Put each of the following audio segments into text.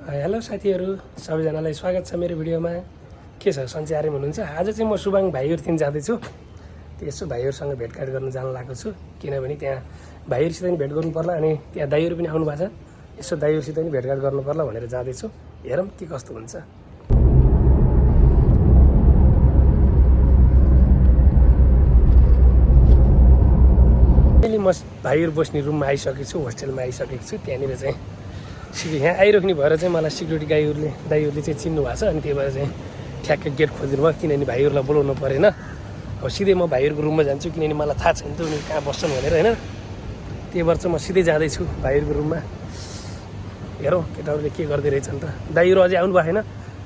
Hello साथीहरू, सबैजनालाई स्वागत छ मेरो भिडियोमा। के छ, सन्चै आराम हुनुहुन्छ? आज चाहिँ म सुबाङ भाइहरूतिर जाँदैछु। यसो भाइहरूसँग भेटघाट गर्न जान लागेको छु, किनभने त्यहाँ भाइहरूसित पनि भेट गर्नु पर्ला अनि त्यहाँ दाइहरू पनि आउनु भएको छ। यसो दाइहरूसित पनि भेटघाट गर्नु पर्ला भनेर जाँदैछु। हेरौँ के कस्तो हुन्छ। अहिले म भाइहरू बस्ने रुममा आइसकेको छु, होस्टेलमा आइसकेको छु। त्यहाँनिर चाहिँ यहाँ आइराख्ने भएर चाहिँ मलाई सिक्युरिटी दाइहरूले चाहिँ चिन्नु भएको छ। अनि त्यही भएर चाहिँ ठ्याक्कै गेट खोलिदिनु भयो, किनभने भाइहरूलाई बोलाउनु परेन। अब सिधै म भाइहरूको रुममा जान्छु, किनभने मलाई थाहा छैन त उनीहरू कहाँ बस्छन् भनेर होइन। त्यही भएर चाहिँ म सिधै जाँदैछु भाइहरूको रुममा। हेरौँ केटाहरूले के गर्दै रहेछन् त। दाइहरू अझै आउनु भएको छैन।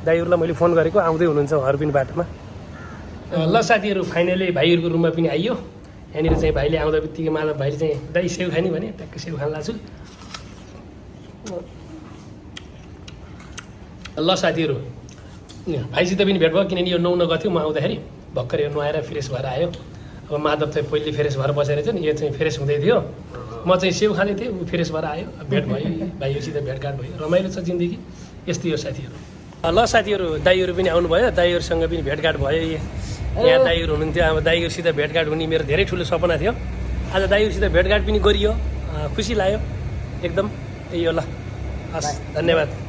दाइहरूलाई मैले फोन गरेको, आउँदै हुनुहुन्छ उहाँहरू पनि बाटोमा। ल साथीहरू, फाइनली भाइहरूको रुममा पनि आइयो। यहाँनिर चाहिँ भाइले आउँदा बित्तिकै माधव भाइले चाहिँ दाइ सेउ खाने भने ट्याक्कै सेउ खान लाग्छु। ल साथीहरू, भाइसित पनि भेट भयो, किनभने यो नुहाउन गएको थियो म आउँदाखेरि। भर्खर यो नुहाएर फ्रेस भएर आयो। अब माधव चाहिँ पहिले फ्रेस भएर बसेर चाहिँ यो चाहिँ फ्रेस हुँदै थियो। म चाहिँ सेउ खाँदै थिएँ, ऊ फ्रेस भएर आयो। भेट भयो, भाइहरूसित भेटघाट भयो। रमाइलो छ जिन्दगी, यस्तै हो साथीहरू। ल साथीहरू, दाइहरू पनि आउनुभयो, दाइहरूसँग पनि भेटघाट भयो। यहाँ दाइहरू हुनुहुन्थ्यो। अब दाइहरूसित भेटघाट हुने मेरो धेरै ठुलो सपना थियो। आज दाइहरूसित भेटघाट पनि गरियो, खुसी लाग्यो एकदम। यही हो। ल हस्, धन्यवाद।